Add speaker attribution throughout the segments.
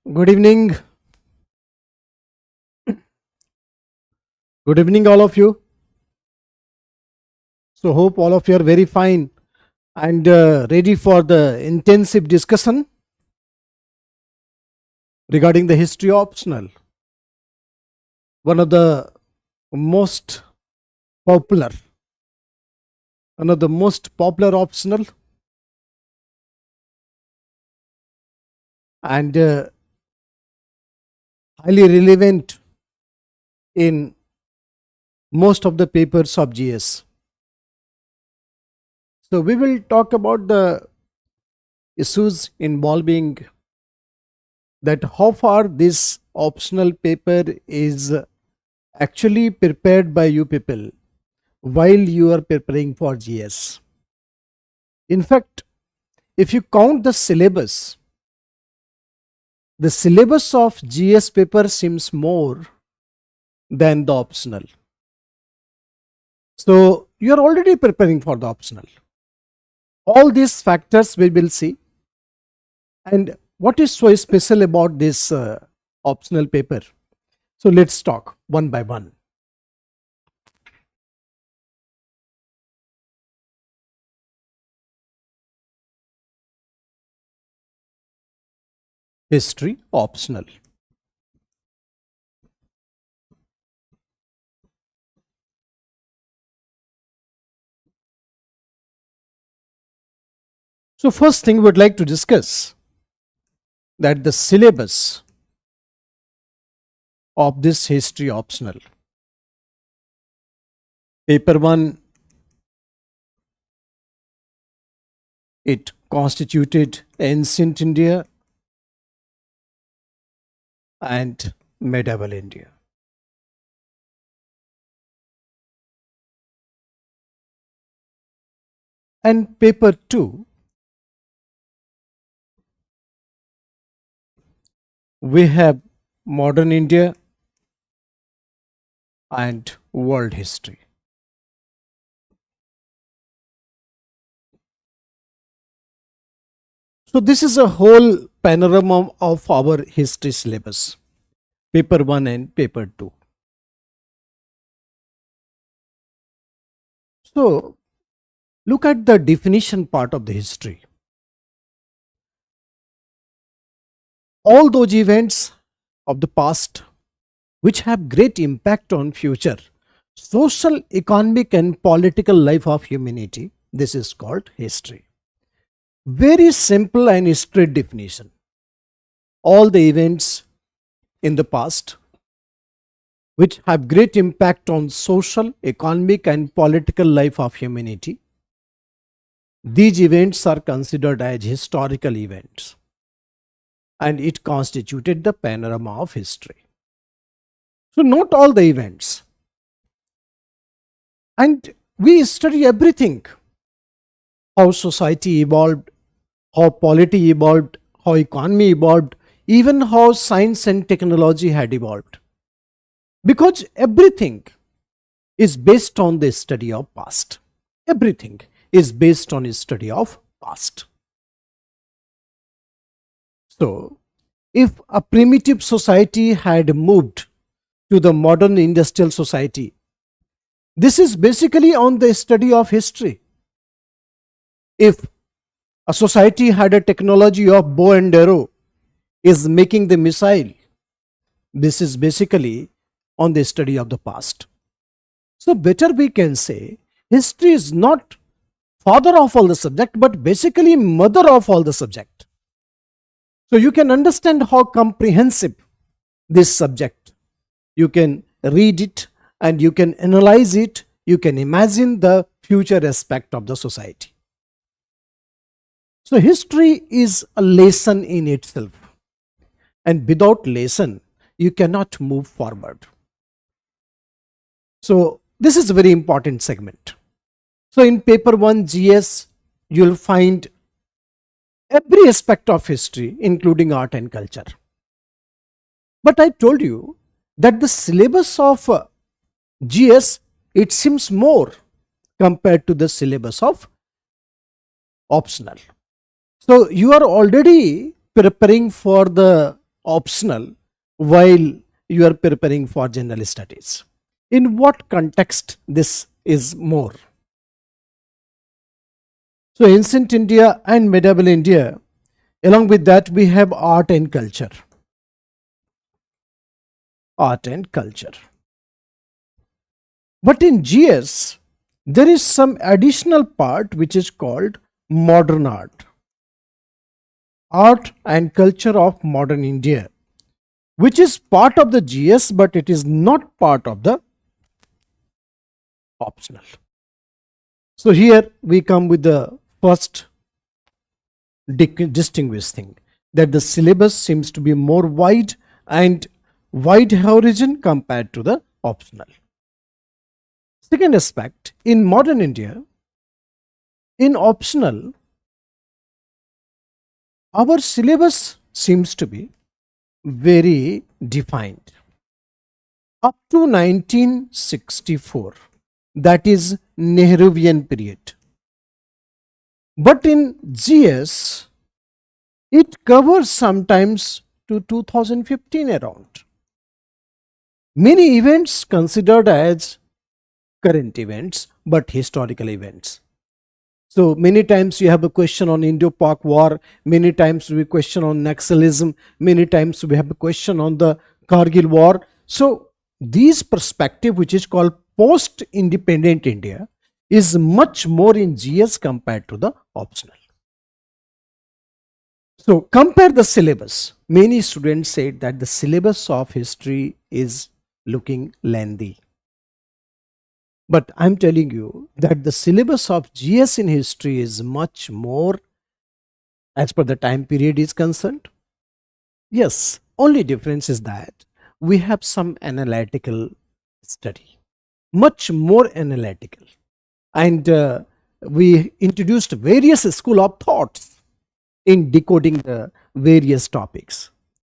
Speaker 1: Good evening. Good evening, all of you. So, hope all of you are very fine and ready for the intensive discussion regarding the history optional. One of the most popular, one of the most popular optional and highly relevant in most of the papers of GS. So, we will talk about the issues involving that how far this optional paper is actually prepared by you people while you are preparing for GS. In fact, if you count the syllabus of GS paper seems more than the optional. So you are already preparing for the optional. All these factors we will see. And what is so special about this optional paper? So let's talk one by one. History optional. So first thing we would like to discuss that the syllabus of this history optional. Paper 1, it constituted ancient India and medieval India. And paper 2, we have modern India and world history. So this is a whole panorama of our history syllabus, paper 1 and paper 2. So look at the definition part of the history. All those events of the past which have great impact on future social, economic and political life of humanity, this is called history. Very simple and straight definition. All the events in the past which have great impact on social, economic and political life of humanity, these events are considered as historical events and it constituted the panorama of history. So not all the events. And we study everything. How society evolved, how polity evolved, how economy evolved, even how science and technology had evolved. Because everything is based on the study of past. Everything is based on a study of past. So, if a primitive society had moved to the modern industrial society, this is basically on the study of history. If a society had a technology of bow and arrow, is making the missile, this is basically on the study of the past. So better we can say history is not father of all the subject, but basically mother of all the subject. So you can understand how comprehensive this subject. You can read it and you can analyze it. You can imagine the future aspect of the society. So history is a lesson in itself. And without lesson, you cannot move forward. So this is a very important segment. So in paper 1 GS, you'll find every aspect of history, including art and culture. But I told you that the syllabus of GS, it seems more compared to the syllabus of optional. So you are already preparing for the optional while you are preparing for general studies? In what context this is more? So ancient India and medieval India, along with that we have art and culture. Art and culture. But in GS, there is some additional part which is called modern art. Art and culture of modern India, which is part of the GS, but it is not part of the optional. So here we come with the first distinguished thing, that the syllabus seems to be more wide and wide horizon compared to the optional. Second aspect, in modern India, in optional, our syllabus seems to be very defined. Up to 1964, that is Nehruvian period. But in GS, it covers sometimes to 2015 around. Many events considered as current events, but historical events. So many times you have a question on Indo-Pak war, many times we question on Naxalism, many times we have a question on the Kargil war. So this perspective, which is called post-independent India, is much more in GS compared to the optional. So compare the syllabus. Many students said that the syllabus of history is looking lengthy. But I'm telling you that the syllabus of GS in history is much more as per the time period is concerned. Yes, only difference is that we have some analytical study, much more analytical. And we introduced various school of thoughts in decoding the various topics.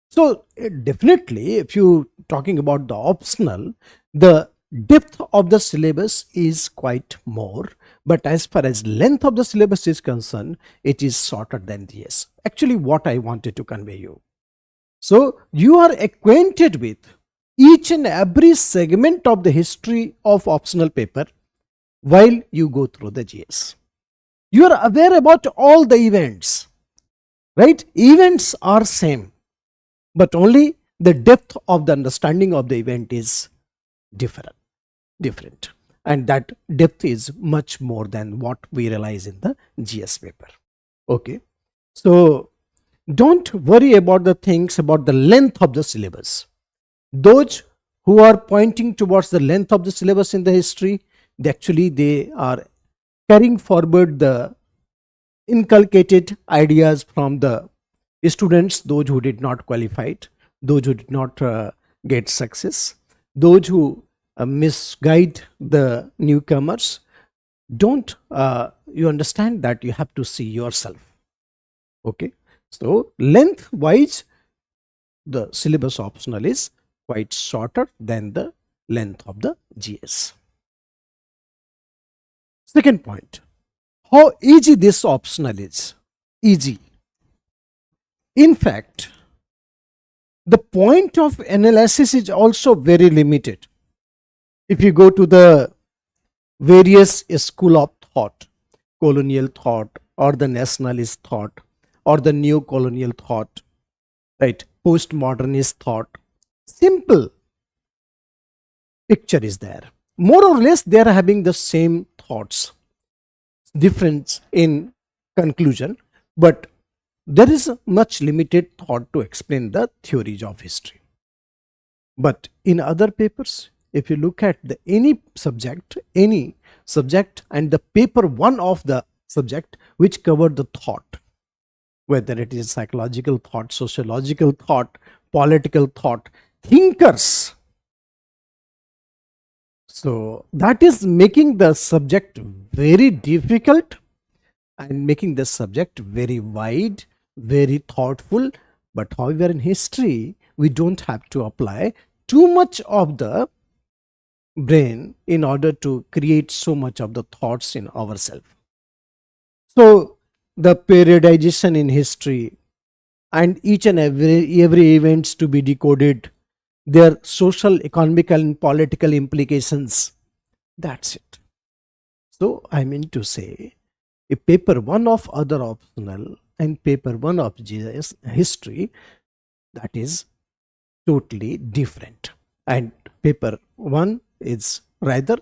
Speaker 1: So definitely, if you talking about the optional, the depth of the syllabus is quite more, but as far as length of the syllabus is concerned, it is shorter than this. Actually, what I wanted to convey you. So you are acquainted with each and every segment of the history of optional paper while you go through the GS. You are aware about all the events, right? Events are same, but only the depth of the understanding of the event is different, and that depth is much more than what we realize in the GS paper. Okay, so don't worry about the things about the length of the syllabus. Those who are pointing towards the length of the syllabus in the history, they are carrying forward the inculcated ideas from the students, those who did not qualify, those who did not get success, those who misguide the newcomers. Don't you understand that you have to see yourself? Okay, so length wise, the syllabus optional is quite shorter than the length of the GS. Second point, how easy this optional is. Easy. In fact, the point of analysis is also very limited. If you go to the various school of thought, colonial thought or the nationalist thought or the neo colonial thought, right, postmodernist thought, simple picture is there. More or less they are having the same thoughts, difference in conclusion, but there is a much limited thought to explain the theories of history. But in other papers, if you look at any subject and the paper one of the subject which covered the thought, whether it is psychological thought, sociological thought, political thought, thinkers. So that is making the subject very difficult and making the subject very wide, very thoughtful. But however, in history, we don't have to apply too much of the brain in order to create so much of the thoughts in ourselves. So the periodization in history, and each and every events to be decoded, their social, economic and political implications. That's it. So I mean to say, a paper 1 of other optional and paper 1 of GIS history, that is totally different. And paper 1 is rather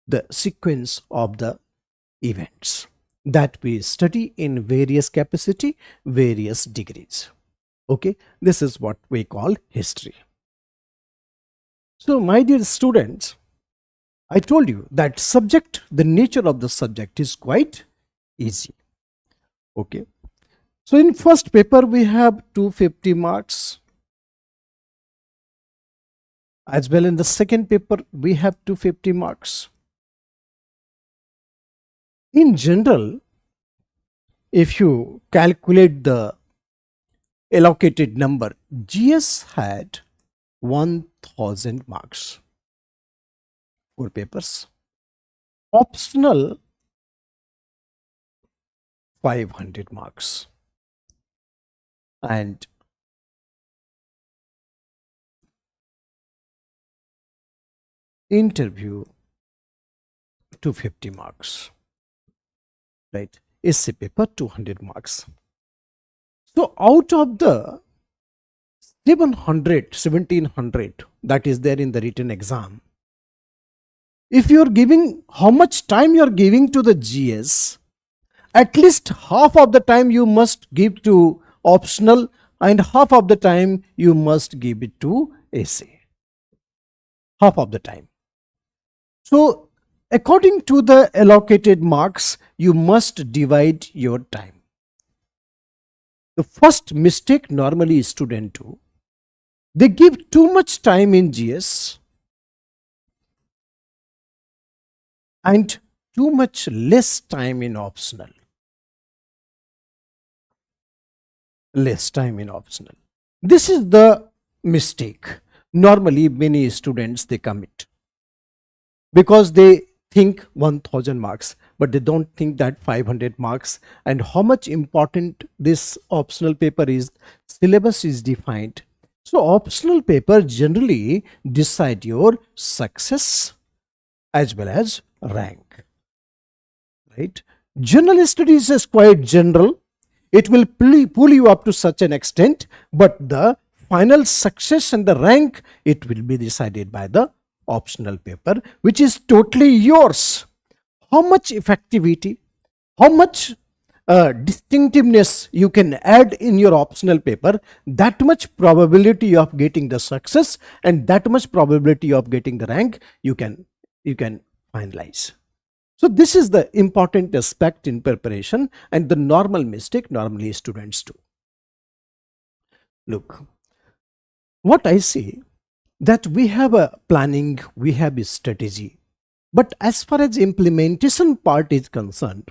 Speaker 1: the sequence of the events that we study in various capacity, various degrees. Okay, this is what we call history. So my dear students, I told you that subject, the nature of the subject is quite easy. Okay, so in first paper we have 250 marks, as well in the second paper we have 250 marks. In general, if you calculate the allocated number, GS had 1000 marks for papers, optional 500 marks, and interview 250 marks, right? Essay paper 200 marks. So out of the 1700 that is there in the written exam, if you are giving, how much time you are giving to the GS, at least half of the time you must give to optional and half of the time you must give it to essay. Half of the time. So according to the allocated marks, you must divide your time. The first mistake normally students do, they give too much time in GS and too much less time in optional. Less time in optional. This is the mistake normally many students they commit, because they think 1000 marks, but they don't think that 500 marks and how much important this optional paper is. Syllabus is defined. So optional paper generally decide your success as well as rank, right? General studies is quite general. It will pull you up to such an extent, but the final success and the rank, it will be decided by the optional paper, which is totally yours. How much effectivity, how much distinctiveness you can add in your optional paper, that much probability of getting the success and that much probability of getting the rank you can finalize. So this is the important aspect in preparation and the normal mistake normally students do. Look, what I see, that we have a planning, we have a strategy, but as far as implementation part is concerned,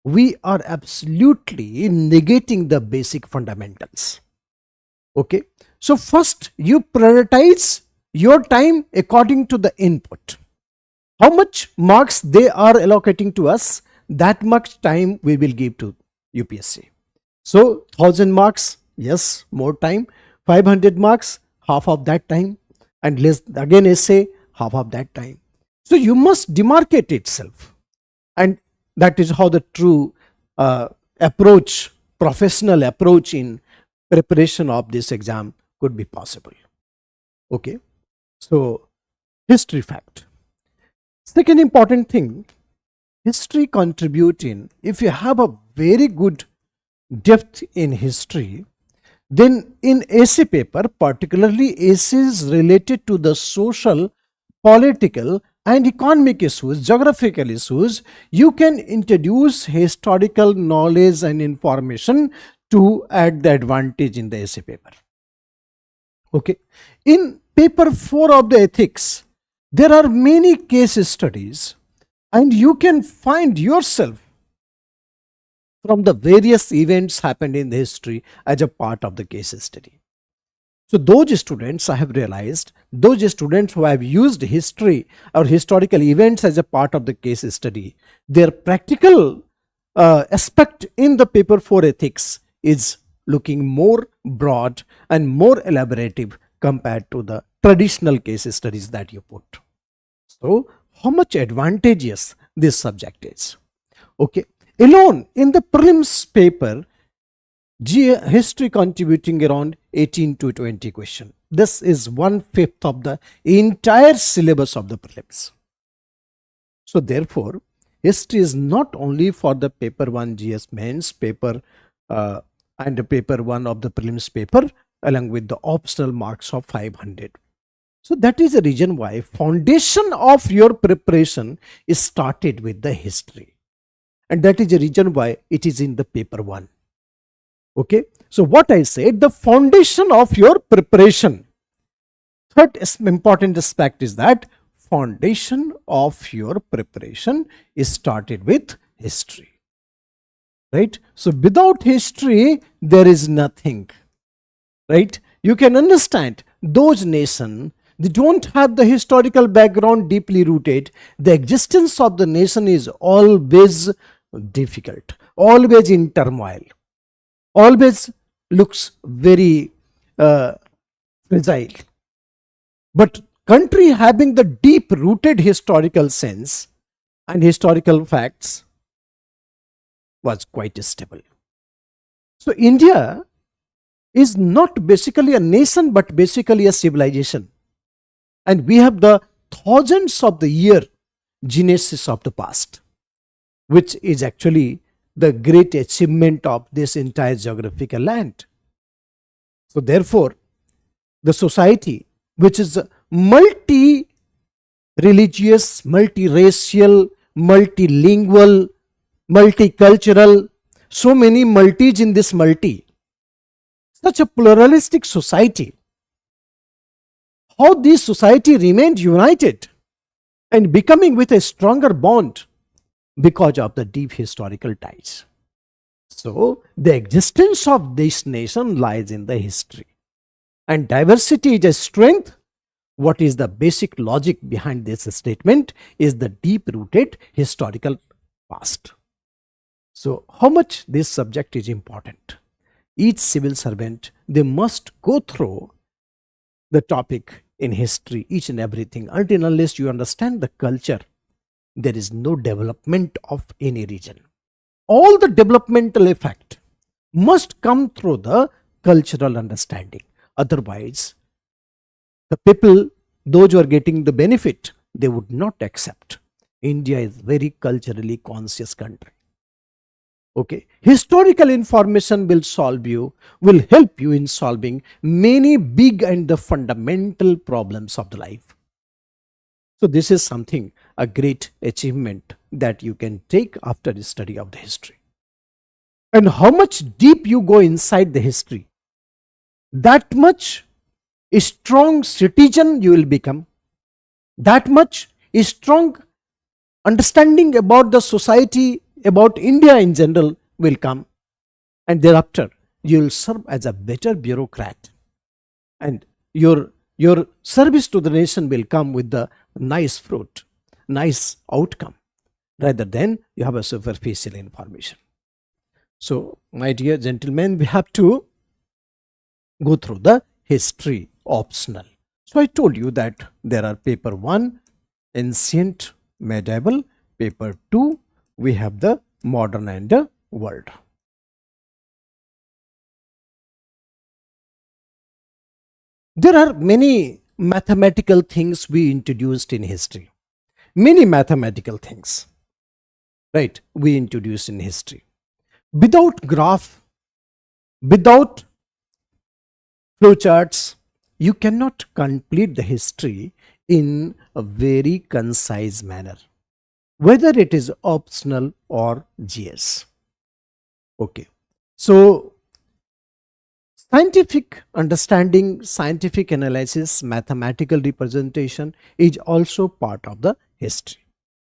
Speaker 1: we are absolutely negating the basic fundamentals. Okay, so first you prioritize your time according to the input. How much marks they are allocating to us, that much time we will give to UPSC. So 1000 marks, yes, more time. 500 marks, half of that time, and less again essay, half of that time. So you must demarcate itself, and that is how the true approach, professional approach in preparation of this exam could be possible. Okay, so history fact. Second important thing, history contributing, if you have a very good depth in history, then in essay paper, particularly essays related to the social, political and economic issues, geographical issues, you can introduce historical knowledge and information to add the advantage in the essay paper. Okay, in paper 4 of the ethics, there are many case studies and you can find yourself from the various events happened in the history as a part of the case study. So those students, I have realized, those students who have used history or historical events as a part of the case study, their practical aspect in the paper 4 ethics is looking more broad and more elaborative compared to the traditional case studies that you put. So, how much advantageous this subject is? Okay, alone in the prelims paper, history contributing around 18 to 20 question. This is 1/5 of the entire syllabus of the prelims. So therefore, history is not only for the paper 1 GS mains paper and the paper 1 of the prelims paper along with the optional marks of 500. So that is the reason why foundation of your preparation is started with the history. And that is the reason why it is in the paper 1. Okay. So what I said, the foundation of your preparation. Third important aspect is that foundation of your preparation is started with history. Right. So without history, there is nothing. Right. You can understand those nations, they don't have the historical background deeply rooted. The existence of the nation is always difficult, always in turmoil, always looks very fragile. But country having the deep rooted historical sense and historical facts was quite stable. So India is not basically a nation but basically a civilization. And we have the thousands of the year genesis of the past, which is actually the great achievement of this entire geographical land. So therefore, the society which is multi-religious, multi-racial, multilingual, multicultural, so many multis in this multi, such a pluralistic society, how this society remained united and becoming with a stronger bond because of the deep historical ties. So the existence of this nation lies in the history. And diversity is a strength. What is the basic logic behind this statement is the deep-rooted historical past. So how much this subject is important? Each civil servant, they must go through the topic in history, each and everything. Until unless you understand the culture, there is no development of any region. All the developmental effect must come through the cultural understanding. Otherwise, the people, those who are getting the benefit, they would not accept. India is very culturally conscious country. Okay, historical information will help you in solving many big and the fundamental problems of the life. So this is something, a great achievement that you can take after the study of the history. And how much deep you go inside the history, that much a strong citizen you will become, that much a strong understanding about the society, about India in general will come, and thereafter you will serve as a better bureaucrat, and your service to the nation will come with the nice fruit, nice outcome, rather than you have a superficial information. So my dear gentlemen, we have to go through the history optional. So I told you that there are paper 1 ancient medieval, paper 2 we have the modern and the world. There are many mathematical things we introduced in history. Many mathematical things, right, we introduced in history. Without graph, without flowcharts, you cannot complete the history in a very concise manner, whether it is optional or GS. Okay. So scientific understanding, scientific analysis, mathematical representation is also part of the history.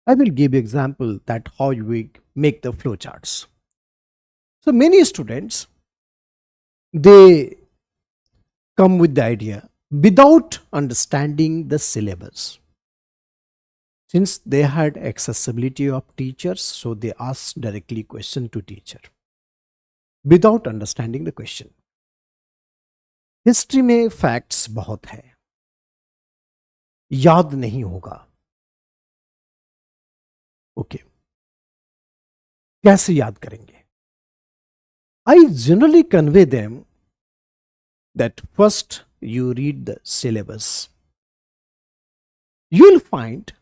Speaker 1: I will give you example that how we make the flowcharts. So many students, they come with the idea without understanding the syllabus. Since they had accessibility of teachers, so they ask directly question to teacher. without understanding the question. History में facts बहुत है, याद नहीं होगा. Okay, कैसे याद करेंगे? I generally convey them that first you read the syllabus. You will find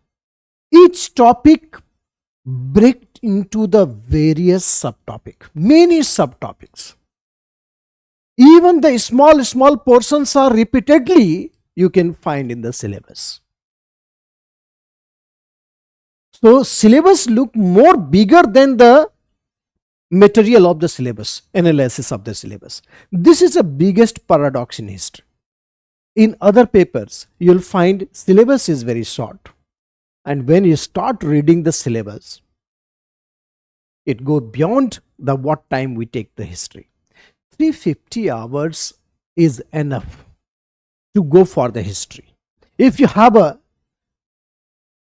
Speaker 1: each topic break into the various subtopic, many subtopics. Even the small portions are repeatedly you can find in the syllabus. So syllabus look more bigger than the material of the syllabus, analysis of the syllabus. This is the biggest paradox in history. In other papers, you'll find syllabus is very short. And when you start reading the syllabus, it goes beyond the what time we take the history. 350 hours is enough to go for the history. If you have a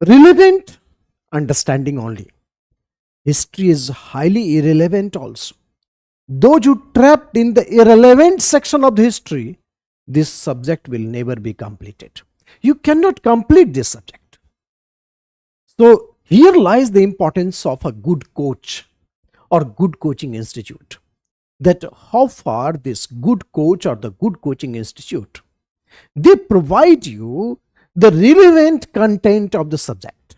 Speaker 1: relevant understanding only, history is highly irrelevant also. Though you trapped in the irrelevant section of the history, this subject will never be completed. You cannot complete this subject. So here lies the importance of a good coach or good coaching institute. That how far this good coach or the good coaching institute, they provide you the relevant content of the subject.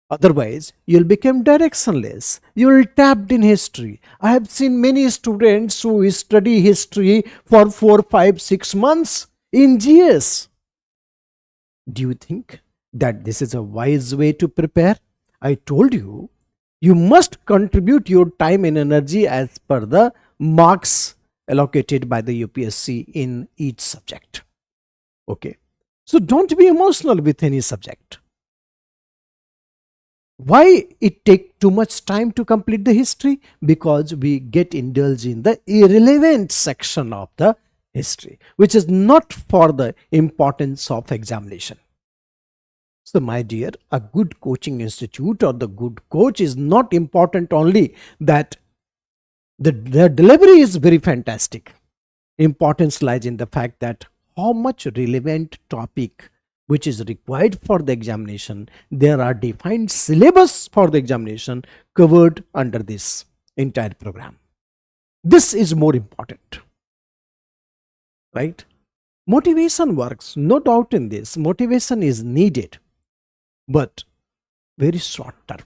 Speaker 1: Otherwise, you'll become directionless. You'll tapped in history. I have seen many students who study history for 4, 5, 6 months in GS. Do you think that this is a wise way to prepare? I told you, you must contribute your time and energy as per the marks allocated by the UPSC in each subject. Okay. So don't be emotional with any subject. Why it take too much time to complete the history? Because we get indulged in the irrelevant section of the history, which is not for the importance of examination. So my dear, a good coaching institute or the good coach is not important only that their delivery is very fantastic. Importance lies in the fact that how much relevant topic which is required for the examination, there are defined syllabus for the examination covered under this entire program. This is more important, right? Motivation works, no doubt in this. Motivation is needed, but very short term.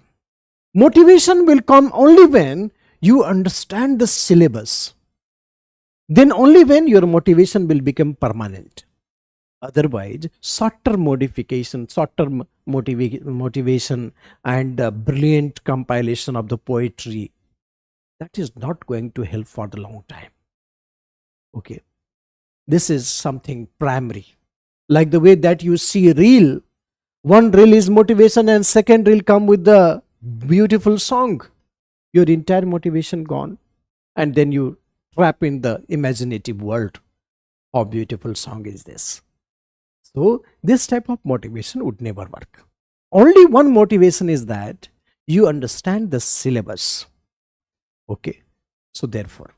Speaker 1: Motivation will come only when you understand the syllabus. Then only when your motivation will become permanent. Otherwise, short-term modification, short-term motivation and brilliant compilation of the poetry, that is not going to help for the long time. Okay. This is something primary. Like the way that you see reel, one reel is motivation and second reel come with the beautiful song. Your entire motivation gone. And then you trap in the imaginative world. How beautiful song is this? So this type of motivation would never work. Only one motivation is that you understand the syllabus. Okay. So therefore,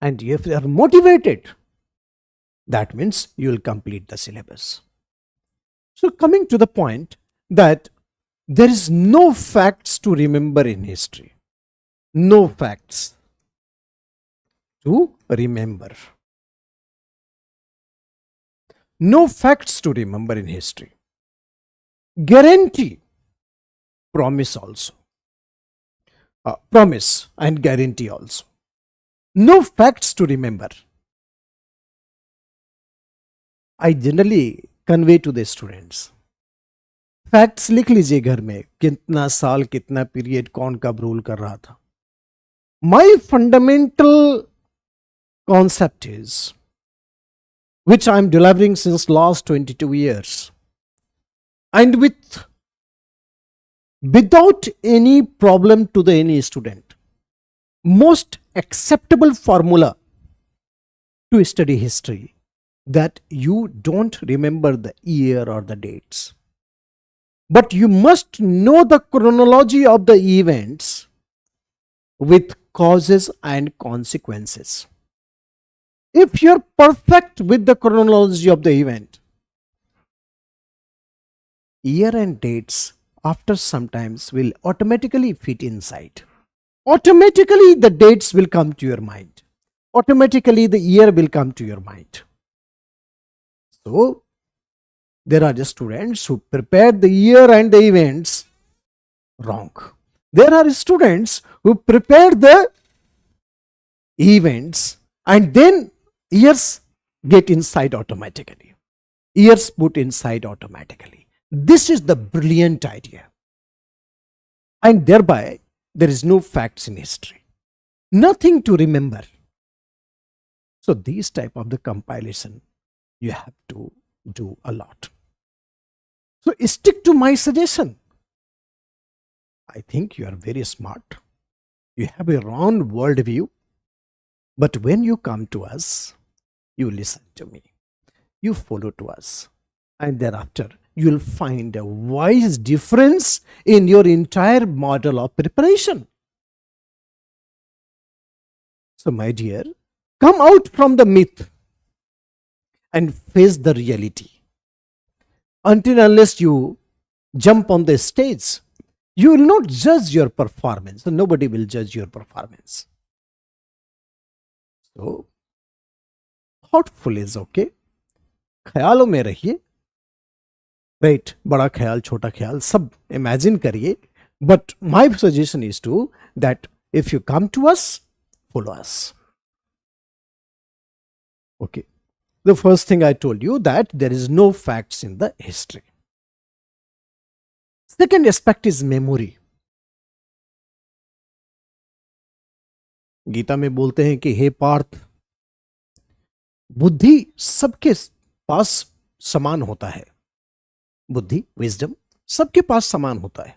Speaker 1: and if you are motivated, that means you will complete the syllabus. So coming to the point that there is no facts to remember in history. No facts to remember. No facts to remember in history. Guarantee, promise also. Promise and guarantee also. No facts to remember. I generally convey to the students. Facts लिख लीजिए घर में, कितना साल कितना period कौन कब rule कर रहा था. माई fundamental concept is which I am delivering since last 22 years, and without any problem to the any student, most acceptable formula to study history, that you don't remember the year or the dates, but you must know the chronology of the events with causes and consequences. If you're perfect with the chronology of the event, year and dates after sometimes will automatically fit inside. Automatically the dates will come to your mind. Automatically the year will come to your mind. So there are just students who prepare the year and the events wrong. There are students who prepare the events and then years get inside automatically. Years put inside automatically. This is the brilliant idea. And thereby there is no facts in history. Nothing to remember. So these type of the compilation you have to do a lot. So stick to my suggestion. I think you are very smart. You have a round world view. But when you come to us, you listen to me. You follow to us. And thereafter, you will find a wise difference in your entire model of preparation. So my dear, come out from the myth and face the reality. Until unless you jump on the stage, you will not judge your performance. So nobody will judge your performance. So, thoughtful is okay. ख्यालों में रहिए. Right, बड़ा ख्याल, छोटा ख्याल, सब imagine करिए. But my suggestion is to that if you come to us, follow us. Okay. The first thing I told you that there is no facts in the history. Second aspect is memory. Gita में बोलते हैं कि हे पार्थ, बुद्धि सबके पास समान होता है. बुद्धि, विजडम सबके पास समान होता है.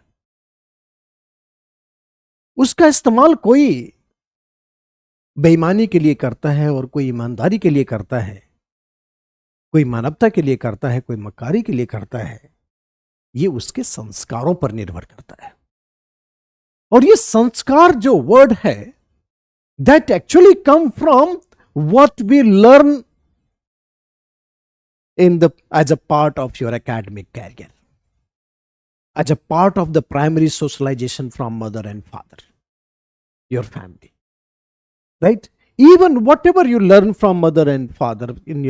Speaker 1: उसका इस्तेमाल कोई बेईमानी के लिए करता है और कोई ईमानदारी के लिए करता है, कोई मानवता के लिए करता है, कोई मक्कारी के लिए करता है. ये उसके संस्कारों पर निर्भर करता है. और ये संस्कार जो वर्ड है, that actually come from what we learn as a part of your academic career, as a part of the primary socialization from mother and father, your family, right? Even whatever you learn from mother and father in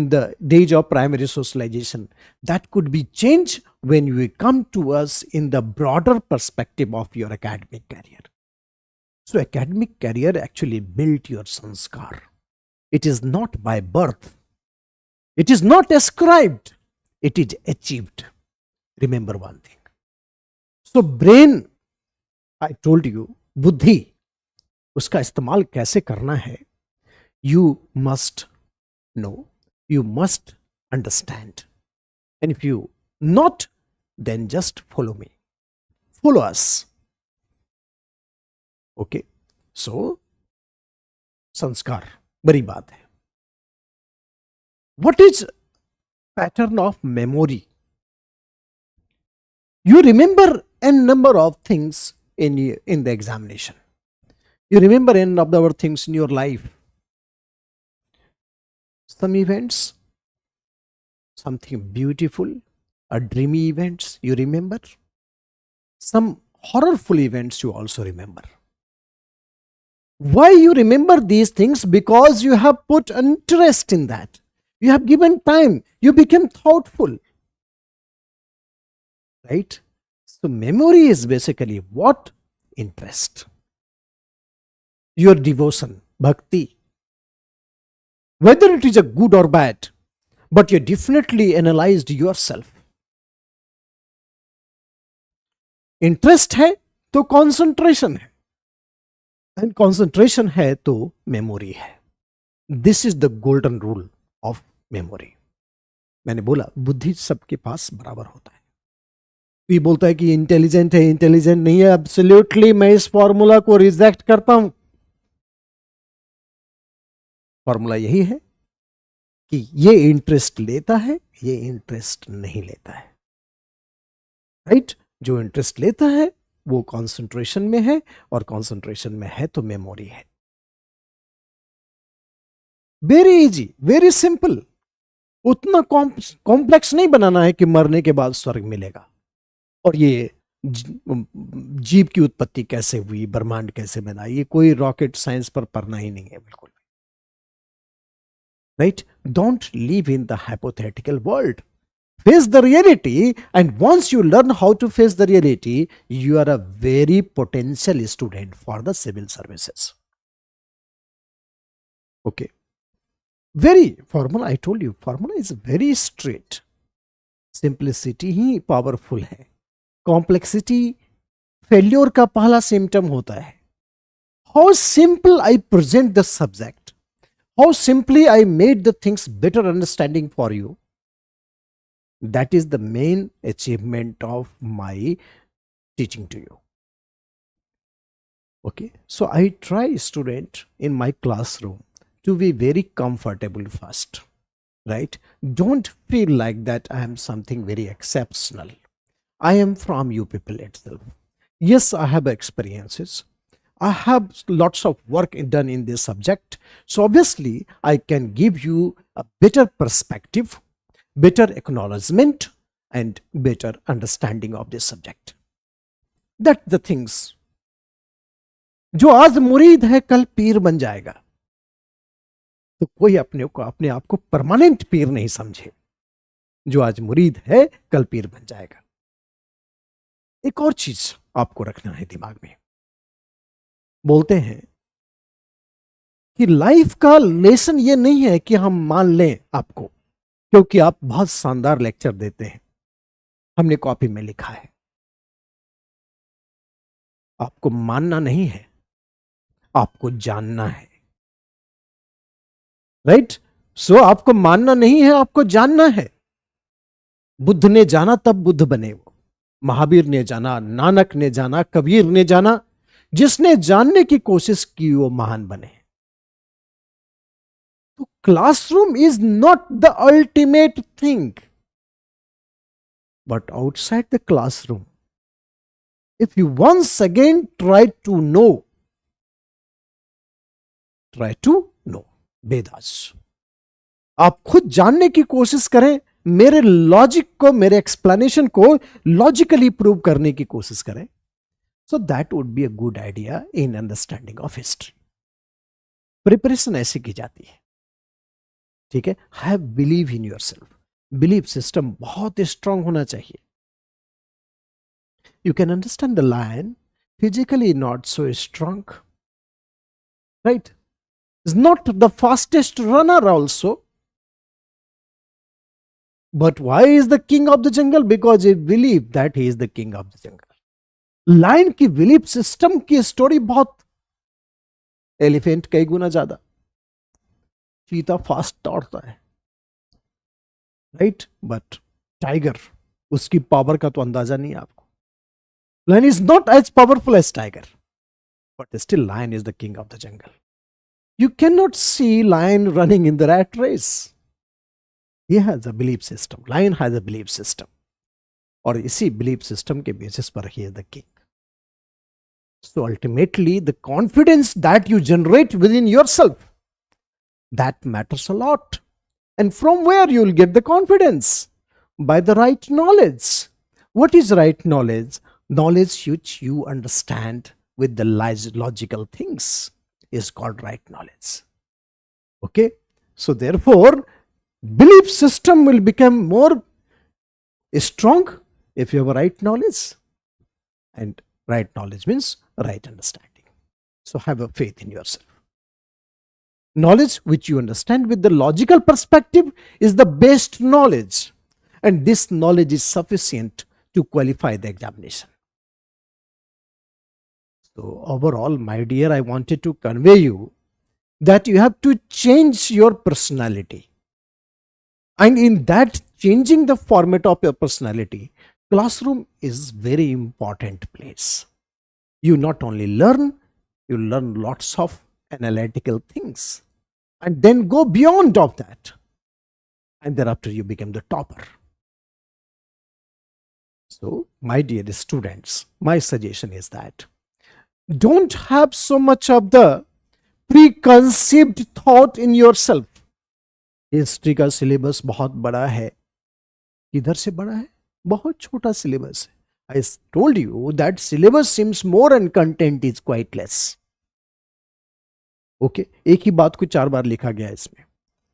Speaker 1: the stage of primary socialization, that could be changed when you come to us in the broader perspective of your academic career. So academic career actually built your sanskar. It is not by birth. It is not ascribed. It is achieved. Remember one thing. So brain, I told you, बुद्धि, उसका इस्तेमाल कैसे करना है, you must know, you must understand. And if you not, then just follow me. Follow us. Okay, so संस्कार बड़ी बात है. What is pattern of memory? You remember a number of things in the examination. You remember a number of things in your life. Some events, something beautiful, a dreamy events you remember. Some horrorful events you also remember. Why you remember these things? Because you have put interest in that. You have given time. You became thoughtful. Right? So memory is basically what? Interest. Your devotion, bhakti. Whether it is a good or bad, but you definitely analyzed yourself. Interest है तो concentration है. And concentration है तो memory है. This is the golden rule of memory. मैंने बोला बुद्धि सबके पास बराबर होता है. ये बोलता है कि इंटेलिजेंट है, इंटेलिजेंट नहीं है. एब्सोल्युटली मैं इस फॉर्मूला को रिजेक्ट करता हूं. फॉर्मूला यही है कि ये इंटरेस्ट लेता है, ये इंटरेस्ट नहीं लेता है. राइट? जो इंटरेस्ट लेता है वो कंसंट्रेशन में है, और कंसंट्रेशन में है तो मेमोरी है। Very easy, very simple. उतना कॉम्प्लेक्स नहीं बनाना है कि मरने के बाद स्वर्ग मिलेगा, और ये जीव की उत्पत्ति कैसे हुई, ब्रह्मांड कैसे बना, ये कोई रॉकेट साइंस पर पढ़ना ही नहीं है बिल्कुल। Right? Don't live in the hypothetical world, face the reality, and once you learn how to face the reality, you are a very potential student for the civil services. Okay, very formula, I told you formula is very straight. Simplicity he powerful है, complexity failure का पहला symptom होता है। How simple I present the subject, how simply I made the things better understanding for you, that is the main achievement of my teaching to you. Okay, so I try student in my classroom to be very comfortable first, right? Don't feel like that I am something very exceptional. I am from you people itself. Yes, I have experiences, I have lots of work done in this subject, so obviously I can give you a better perspective, better acknowledgement, and better understanding of this subject. That the things, जो आज मुरीद है कल पीर बन जाएगा, तो कोई अपने आप को परमानेंट पीर नहीं समझे। जो आज मुरीद है कल पीर बन जाएगा। एक और चीज आपको रखना है दिमाग में, बोलते हैं कि लाइफ का लेसन ये नहीं है कि हम मान लें आपको, क्योंकि आप बहुत शानदार लेक्चर देते हैं, हमने कॉपी में लिखा है। आपको मानना नहीं है, आपको जानना है। राइट? सो आपको मानना नहीं है, आपको जानना है। बुद्ध ने जाना तब बुद्ध बने, वो महावीर ने जाना, नानक ने जाना, कबीर ने जाना। जिसने जानने की कोशिश की वो महान बने। तो classroom is not the ultimate thing, but outside the classroom, if you once again try to know Vedas, आप खुद जानने की कोशिश करें, मेरे लॉजिक को, मेरे एक्सप्लेनेशन को लॉजिकली प्रूव करने की कोशिश करें, so that would be a good idea in understanding of history. Preparation ऐसी की जाती है, ठीक है? Have believe in yourself, believe system बहुत स्ट्रांग होना चाहिए। You can understand the lion, physically not so strong, right? Is not the fastest runner also, but why is the king of the jungle? Because he believed that he is the king of the jungle. Lion की belief system की story बहुत, elephant कई गुना ज्यादा, चीता fast दौड़ता है, right? But tiger, उसकी power का तो अंदाजा नहीं है आपको। Lion is not as powerful as tiger, but still lion is the king of the jungle. You cannot see lion running in the rat race. He has a belief system. Lion has a belief system. और इसी belief system के basis पर he is the king. So ultimately the confidence that you generate within yourself, that matters a lot. And from where you will get the confidence? By the right knowledge. What is right knowledge? Knowledge which you understand with the logical things is called right knowledge. Okay? So therefore, belief system will become more strong if you have a right knowledge. And right knowledge means right understanding. So have a faith in yourself. Knowledge which you understand with the logical perspective is the best knowledge. And this knowledge is sufficient to qualify the examination. So overall, my dear, I wanted to convey you that you have to change your personality. And in that changing the format of your personality, classroom is very important place. You not only learn, you learn lots of analytical things. And then go beyond of that. And thereafter you become the topper. So, my dear students, my suggestion is that don't have so much of the preconceived thought in yourself. History का syllabus बहुत बड़ा है. किधर से बड़ा है? बहुत छोटा सिलेबस है. I told you that syllabus seems more and content is quite less. Okay, एक ही बात को 4 बार लिखा गया है इसमें.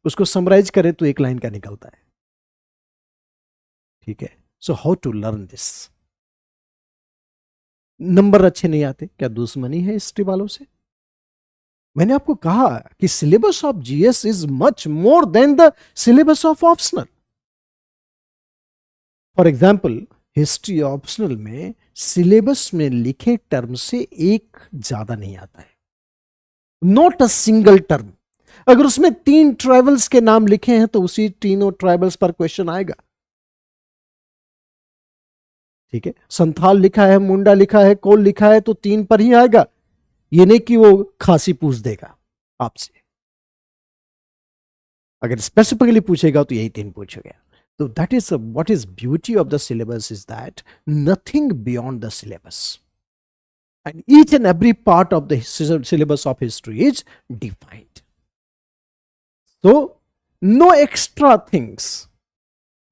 Speaker 1: उसको समराइज करें तो एक लाइन का निकलता है. ठीक है. So how to learn this? Number अच्छे नहीं आते, क्या दुश्मनी है हिस्ट्री वालों से? मैंने आपको कहा कि syllabus of GS is much more than the syllabus of optional. For example, history optional में सिलेबस में लिखे टर्म से एक ज्यादा नहीं आता है. Not a single term. अगर उसमें 3 ट्राइबल्स के नाम लिखे हैं तो उसी तीनों ट्राइबल्स पर क्वेश्चन आएगा. ठीक है. संथाल लिखा है, मुंडा लिखा है, कोल लिखा है तो 3 पर ही आएगा. ये नहीं कि वो खासी पूछ देगा आपसे. अगर स्पेसिफिकली पूछेगा तो यही 3 पूछेगा. तो that is what is beauty of the syllabus is that nothing beyond the syllabus. And each and every part of the syllabus of history is defined. So, no extra things.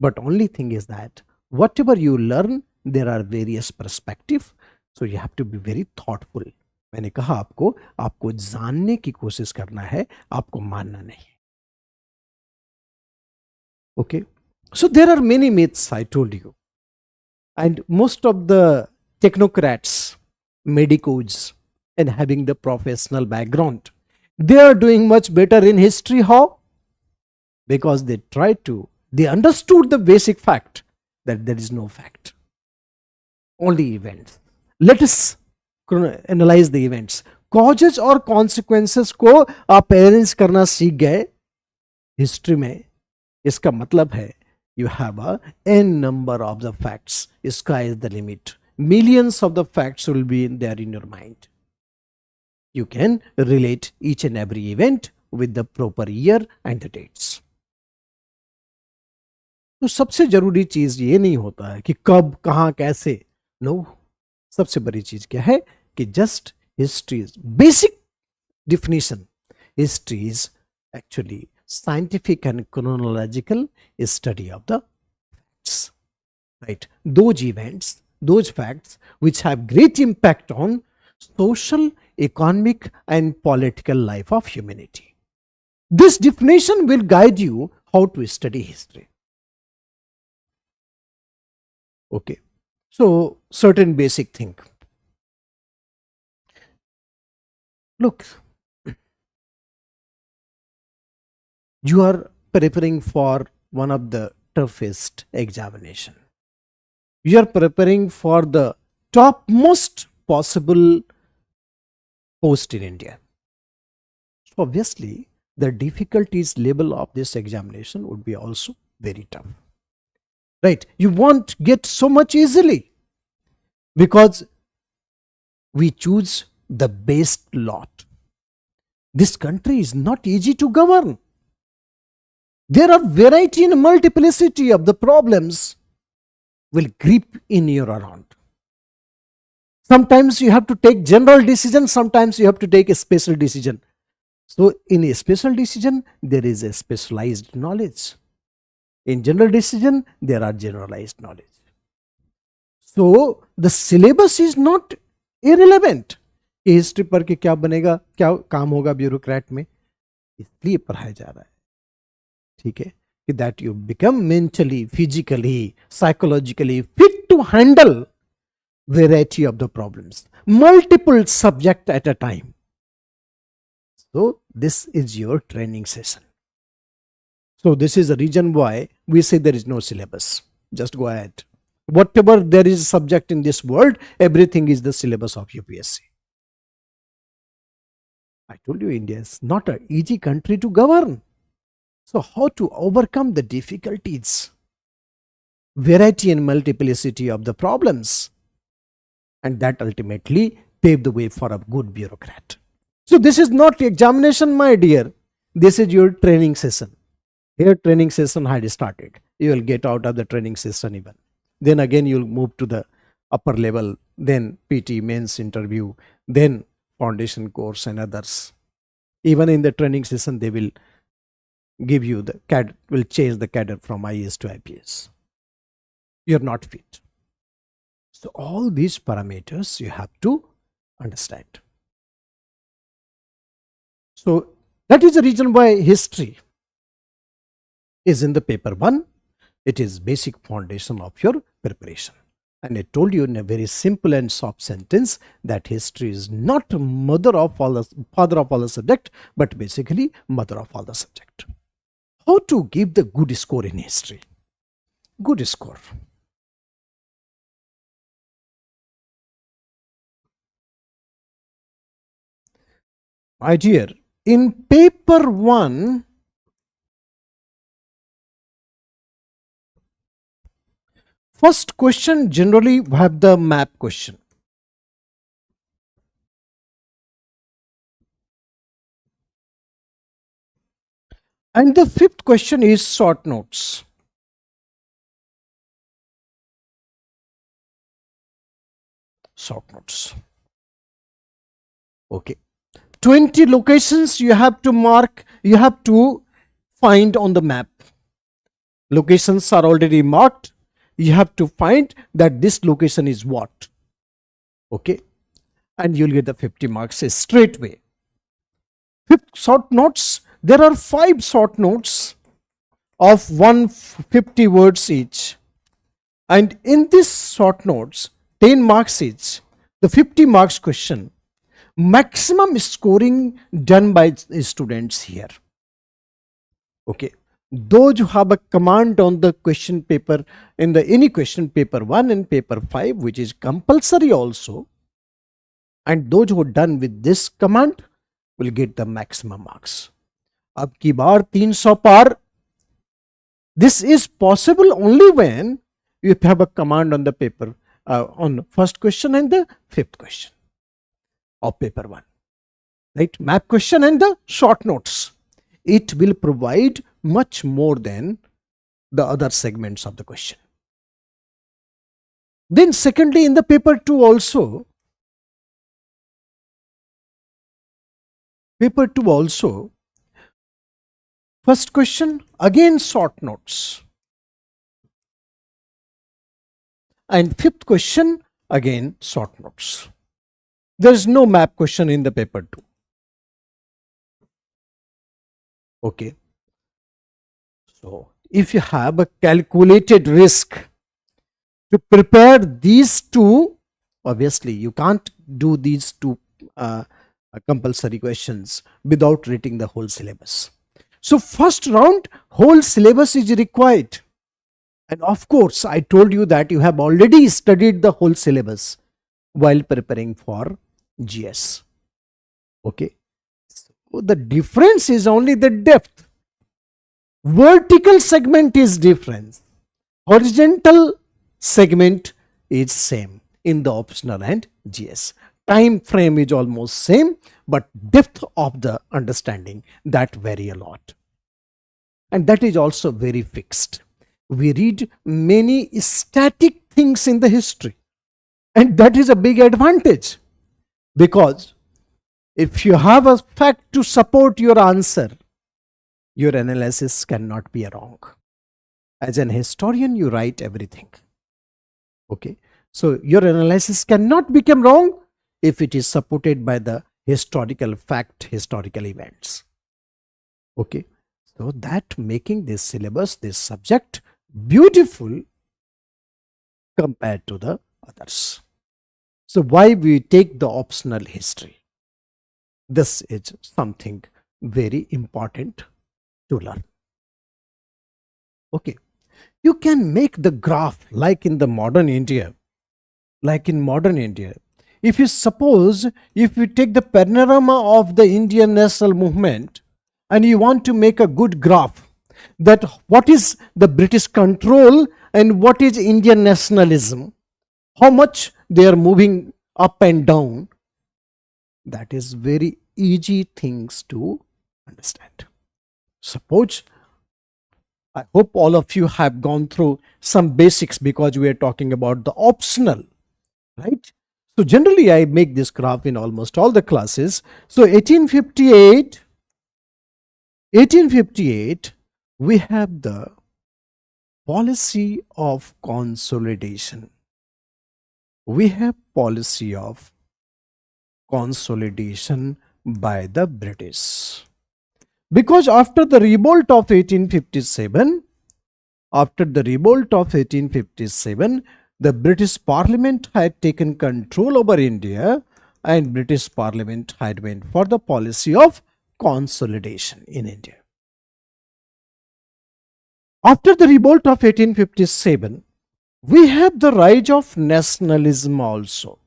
Speaker 1: But only thing is that whatever you learn, there are various perspectives. So, you have to be very thoughtful. मैंने कहा आपको जानने की कोशिश करना है, आपको मानना नहीं. Okay. So, there are many myths, I told you. And most of the technocrats, medicos, and having the professional background, they are doing much better in history. How? Because they understood the basic fact that there is no fact, only events. Let us analyze the events. Causes और consequences को आप arrange करना सीख गए history में. इसका मतलब है you have a n number of the facts. Sky is the limit. Millions of the facts will be in there in your mind. You can relate each and every event with the proper year and the dates. तो सबसे जरूरी चीज ये नहीं होता है कि कब, कहां, कैसे. नो. सबसे बड़ी चीज क्या है कि just history is basic definition. History is actually scientific and chronological study of the facts. Right? Those events, those facts which have great impact on social, economic and political life of humanity. This definition will guide you how to study history. Okay. So, certain basic thing. Look, you are preparing for one of the toughest examination. You are preparing for the topmost possible post in India. So obviously, the difficulties level of this examination would be also very tough. Right? You won't get so much easily because we choose the best lot. This country is not easy to govern. There are variety and multiplicity of the problems will creep in your around. Sometimes you have to take general decision, sometimes you have to take a special decision. So in a special decision, there is a specialized knowledge. In general decision, there are generalized knowledge. So the syllabus is not irrelevant. History पर के क्या बनेगा, क्या काम होगा bureaucrat में, इसलिए पढ़ाया जा रहा है. ठीक है, कि that you become mentally, physically, psychologically fit to handle variety of the problems, multiple subject at a time. So this is your training session. So this is the reason why we say there is no syllabus. Just go ahead. Whatever there is subject in this world, everything is the syllabus of UPSC. I told you India is not an easy country to govern. So how to overcome the difficulties, variety and multiplicity of the problems, and that ultimately pave the way for a good bureaucrat. So this is not examination, my dear. This is your training session. Here training session had started. You will get out of the training session even. Then again you'll move to the upper level, then PT, mains interview, then foundation course and others. Even in the training session, they will give you the CAD, will change the cadre from IAS to IPS. You're not fit. So all these parameters you have to understand. So that is the reason why history is in the paper 1. It is basic foundation of your preparation. And I told you in a very simple and soft sentence that history is not father of all the subject, but basically mother of all the subject. How to give the good score in history? Good score. My dear, in paper 1, first question generally have the map question. And the fifth question is short notes. Short notes. Okay. 20 locations you have to mark, you have to find on the map. Locations are already marked. You have to find that this location is what. Okay. And you'll get the 50 marks straight away. Fifth short notes. There are 5 short notes of 150 words each. And in this short notes, 10 marks each, the 50 marks question, maximum scoring done by students here. Okay. Those who have a command on the question paper, in the any question paper 1 and paper 5, which is compulsory also, and those who are done with this command will get the maximum marks. Ab ki baar 300 par. This is possible only when you have a command on the paper, on the first question and the fifth question of paper 1. Right? Map question and the short notes. It will provide much more than the other segments of the question. Then secondly, in the paper 2 also, first question again short notes, and fifth question again short notes. There is no map question in the paper 2. Okay. So if you have a calculated risk to prepare these 2, obviously you can't do these 2 compulsory questions without reading the whole syllabus. So first round, whole syllabus is required. And of course, I told you that you have already studied the whole syllabus while preparing for GS. Okay. So the difference is only the depth. Vertical segment is different. Horizontal segment is same in the optional and GS. Time frame is almost same, but depth of the understanding that vary a lot. And that is also very fixed. We read many static things in the history, and that is a big advantage, because if you have a fact to support your answer, your analysis cannot be wrong. As an historian, you write everything. Okay. So your analysis cannot become wrong if it is supported by the historical fact, historical events. Okay. So that making this syllabus, this subject beautiful compared to the others. So why we take the optional history? This is something very important to learn. Okay. You can make the graph like in the modern India. Like in modern India. If you suppose, if you take the panorama of the Indian national movement and you want to make a good graph, that what is the British control and what is Indian nationalism, how much they are moving up and down, that is very easy things to understand. Suppose I hope all of you have gone through some basics because we are talking about the optional, right? So generally I make this graph in almost all the classes. So 1858, we have the policy of consolidation. We have policy of consolidation by the British. Because after the revolt of 1857, the British Parliament had taken control over India, and British Parliament had went for the policy of consolidation in India. After the revolt of 1857, we have the rise of nationalism also.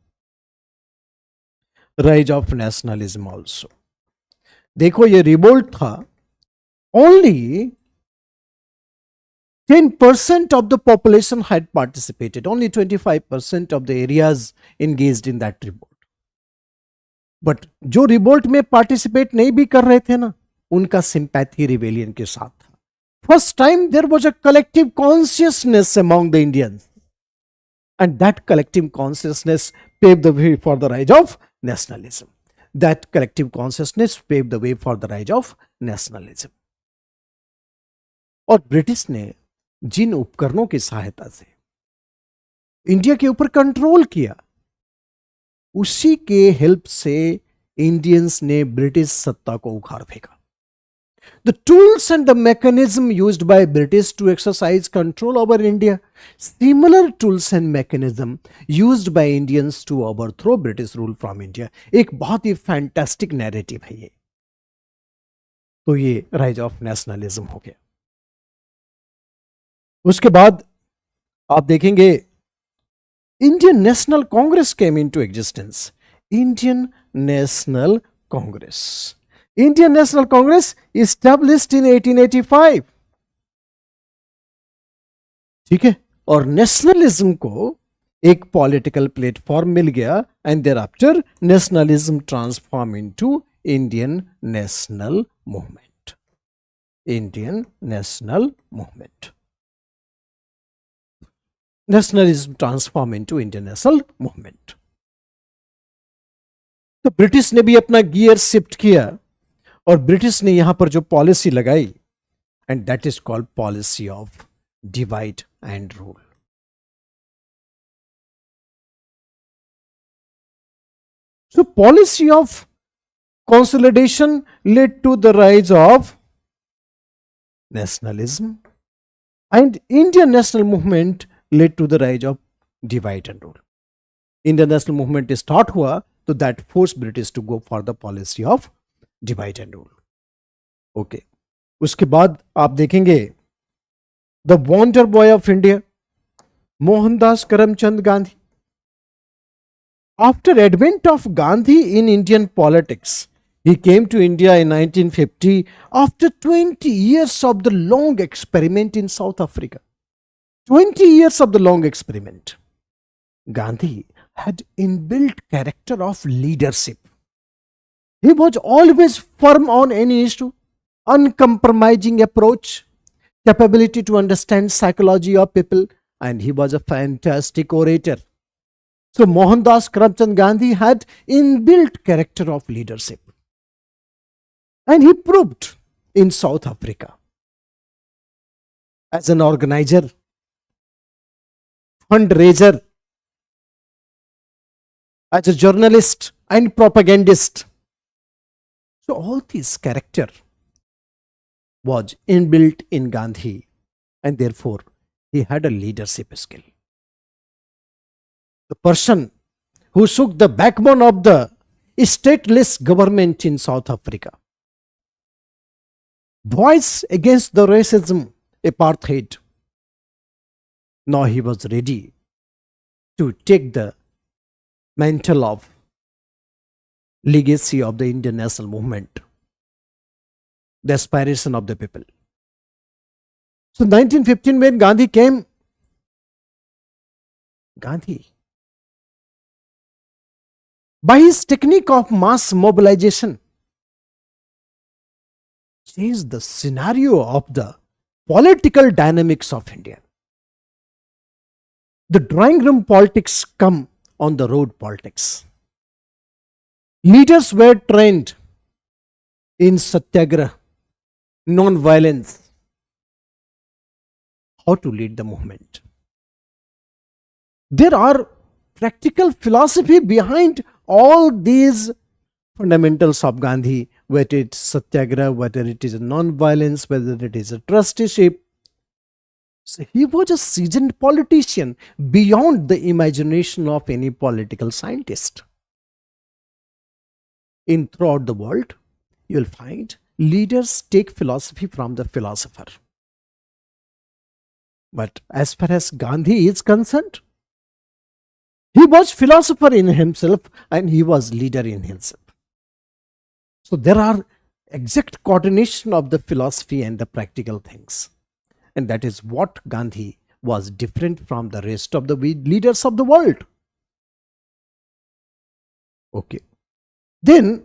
Speaker 1: देखो ये revolt था, only 10% of the population had participated, only 25% of the areas engaged in that revolt. But जो revolt में participate नहीं भी कर रहे थे ना, उनका सिंपैथी रिवेलियन के साथ था. First time there was a collective consciousness among the Indians, and that collective consciousness paved the way for the rise of nationalism. और ब्रिटिश ने जिन उपकरणों की सहायता से इंडिया के ऊपर कंट्रोल किया, उसी के हेल्प से इंडियंस ने ब्रिटिश सत्ता को उखाड़ फेंका. The tools and the mechanism used by British to exercise control over India, similar tools and mechanism used by Indians to overthrow British rule from India. एक बहुत ही फैंटास्टिक नैरेटिव है ये. तो ये राइज ऑफ नेशनलिज्म हो गया. उसके बाद आप देखेंगे Indian national Congress came into existence. Indian national Congress established in 1885. ठीक है. और नेशनलिज्म को एक पॉलिटिकल प्लेटफॉर्म मिल गया, and thereafter nationalism transform into Indian national movement. Nationalism transform into Indian national movement. तो ब्रिटिश ने भी अपना गियर शिफ्ट किया, और ब्रिटिश ने यहां पर जो पॉलिसी लगाई, and that is called policy of divide and rule. So policy of consolidation led to the rise of nationalism, and Indian national movement led to the rise of divide and rule. Indian national movement start हुआ, तो that force British to go for the policy of divide and rule. Okay. उसके बाद आप देखेंगे the wonder boy of India, Mohandas Karamchand Gandhi. After advent of Gandhi in Indian politics, he came to India in 1950 after 20 years of the long experiment in South Africa. 20 years of the long experiment. Gandhi had inbuilt character of leadership. He was always firm on any issue, uncompromising approach, capability to understand psychology of people, and he was a fantastic orator. So Mohandas Karamchand Gandhi had inbuilt character of leadership, and he proved in South Africa as an organizer, fundraiser, as a journalist and propagandist. So all this character was inbuilt in Gandhi, and therefore he had a leadership skill. The person who shook the backbone of the stateless government in South Africa, voice against the racism, apartheid. Now he was ready to take the mantle of legacy of the Indian national movement, the aspiration of the people. So 1915 when Gandhi came, Gandhi, by his technique of mass mobilization, changed the scenario of the political dynamics of India. The drawing room politics come on the road politics. Leaders were trained in satyagraha, non-violence, how to lead the movement. There are practical philosophy behind all these fundamentals of Gandhi, whether it's satyagraha, whether it is non-violence, whether it is a trusteeship. So he was a seasoned politician beyond the imagination of any political scientist. Throughout the world, you will find leaders take philosophy from the philosopher. But as far as Gandhi is concerned, he was philosopher in himself and he was leader in himself. So there are exact coordination of the philosophy and the practical things. And that is what Gandhi was different from the rest of the leaders of the world. Okay. Then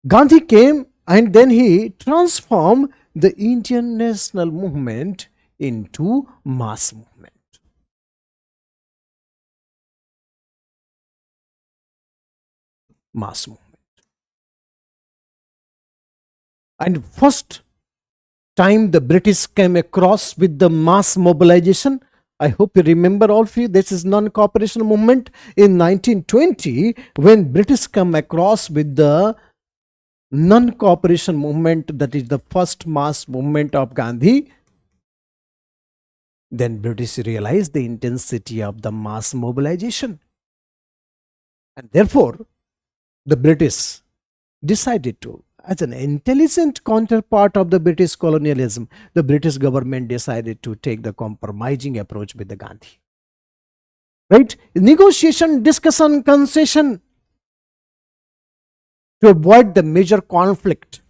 Speaker 1: Gandhi came and then he transformed the Indian national movement into mass movement. Mass movement. And first time the British came across with the mass mobilization, I hope you remember all of you, this is non-cooperation movement in 1920 when British come across with the non-cooperation movement, that is the first mass movement of Gandhi. Then British realized the intensity of the mass mobilization. And therefore, the British decided to, as an intelligent counterpart of the British colonialism, the British government decided to take the compromising approach with the Gandhi. Right? Negotiation, discussion, concession to avoid the major conflict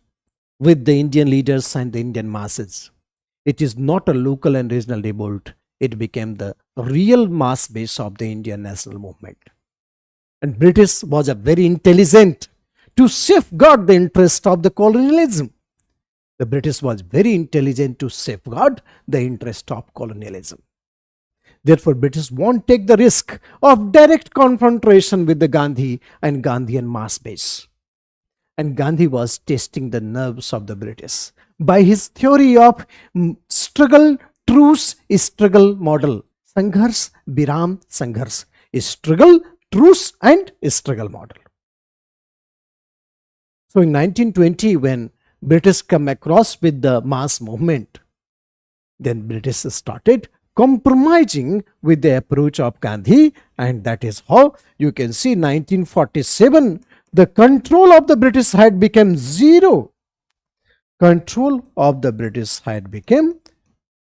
Speaker 1: with the Indian leaders and the Indian masses. It is not a local and regional revolt. It became the real mass base of the Indian national movement. And British was a very intelligent to safeguard the interest of the colonialism. The British was very intelligent to safeguard the interest of colonialism. Therefore, British won't take the risk of direct confrontation with the Gandhi and Gandhian mass base. And Gandhi was testing the nerves of the British by his theory of struggle, truce, struggle model. Sanghars, Biram, Sanghars. Struggle, truce and struggle model. So in 1920, when British come across with the mass movement, then British started compromising with the approach of Gandhi, and that is how you can see 1947, the control of the British had become zero. Control of the British had become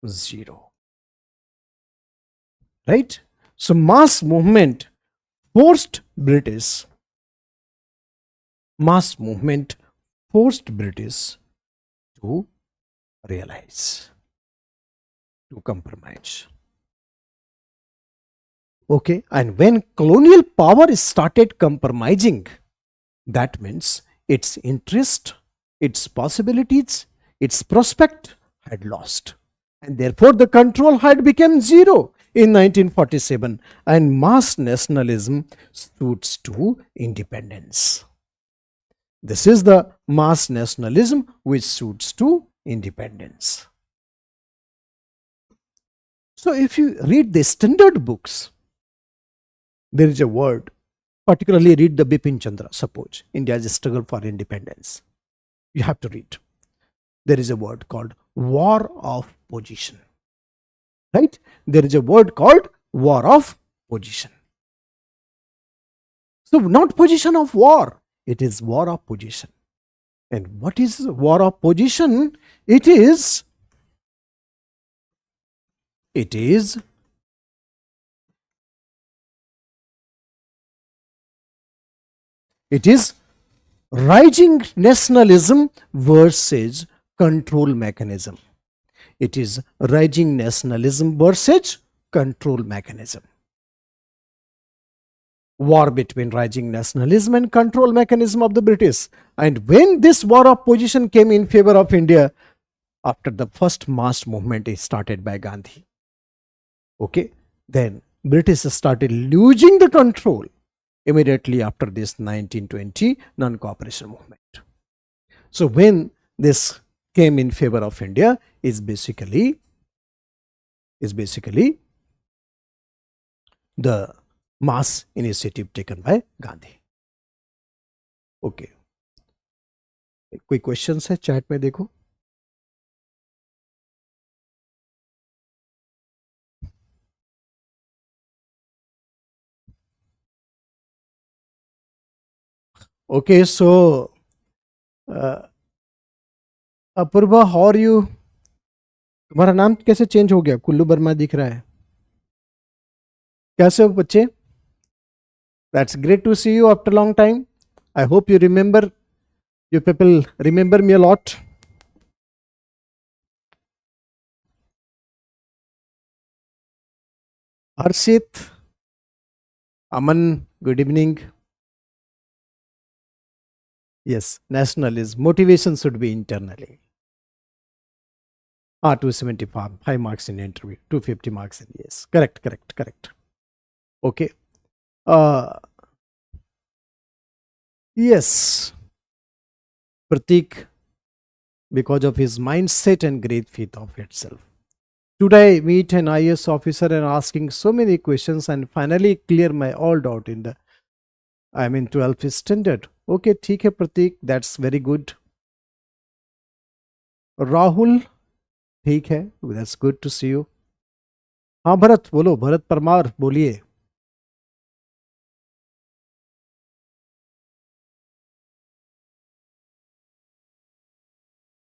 Speaker 1: zero. Right? So mass movement forced British. Mass movement forced British to realize, to compromise. Okay, and when colonial power started compromising, that means its interest, its possibilities, its prospect had lost. And therefore the control had become zero in 1947, and mass nationalism suits to independence. This is the mass nationalism which suits to independence. So if you read the standard books, there is a word, particularly read the Bipin Chandra, suppose, India's struggle for independence. You have to read. There is a word called war of position. Right? There is a word called war of position. So not position of war, it is war of position. And what is war of position? It is rising nationalism versus control mechanism. It is rising nationalism versus control mechanism. War between rising nationalism and control mechanism of the British. And when this war of position came in favor of India, after the first mass movement is started by Gandhi. Okay, then British started losing the control immediately after this 1920 non-cooperation movement. So when this came in favor of India is basically the mass initiative taken by Gandhi. Okay, कोई questions है chat में देखो. Okay, so Apoorva, how are you? तुम्हारा नाम कैसे change हो गया? कुल्लू वर्मा दिख रहा है. कैसे हो बच्चे? That's great to see you after long time. I hope you remember, you people remember me a lot. Harshit, Aman, good evening. Yes, national is motivation should be internally. 275 marks in interview, 250 marks in, yes, correct. Okay. Yes, Pratik, because of his mindset and great faith of itself. Today I meet an IAS officer and asking so many questions and finally clear my all doubt in the 12th standard. Okay, ठीक है प्रतीक, that's very good. Rahul, ठीक है, that's good to see you. हाँ भरत, बोलो, भरत परमार बोलिए.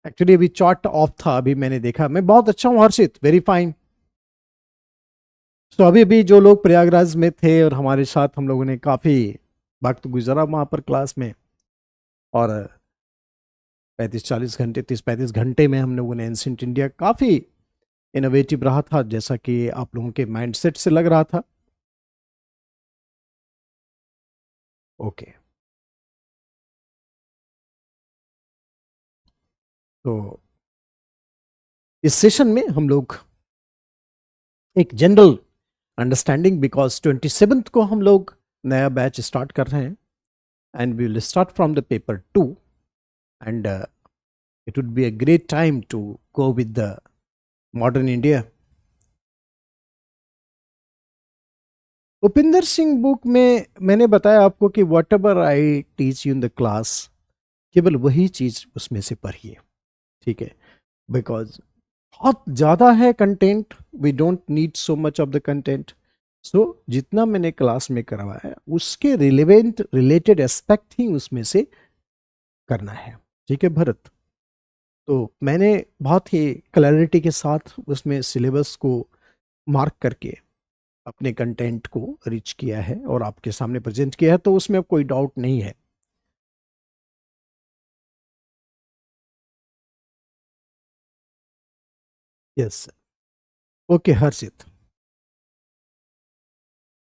Speaker 1: Actually अभी chart of था, अभी मैंने देखा. मैं बहुत अच्छा हूँ हर्षित, वेरी फाइन. तो अभी भी जो लोग प्रयागराज में थे और हमारे साथ हम लोगों ने काफ़ी वक्त गुजारा वहाँ पर क्लास में, और 35-40 घंटे, 30-35 घंटे में हम लोगों ने एंशिएंट इंडिया काफ़ी इनोवेटिव रहा था, जैसा कि आप लोगों के माइंडसेट से लग रहा था. ओके, तो इस सेशन में हम लोग एक जनरल अंडरस्टैंडिंग, बिकॉज 27th को हम लोग नया बैच स्टार्ट कर रहे हैं and we will start from the paper 2 and it would be a great time to go with the modern India. Upinder Singh book में मैंने बताया आपको कि whatever I teach you in the class, केवल वही चीज उसमें से पढ़िए, ठीक है, बिकॉज बहुत ज़्यादा है content, we don't need so much of the content. So जितना मैंने क्लास में करवाया उसके रिलेटेड एस्पेक्ट ही उसमें से करना है, ठीक है भरत. तो मैंने बहुत ही क्लैरिटी के साथ उसमें सिलेबस को मार्क करके अपने कंटेंट को रिच किया है और आपके सामने प्रेजेंट किया है, तो उसमें अब कोई डाउट नहीं है. Yes, okay Harshit.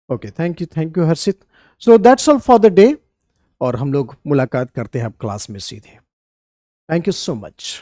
Speaker 1: Okay, thank you Harshit. So that's all for the day, और हम लोग मुलाकात करते हैं अब क्लास में सीधे. Thank you so much.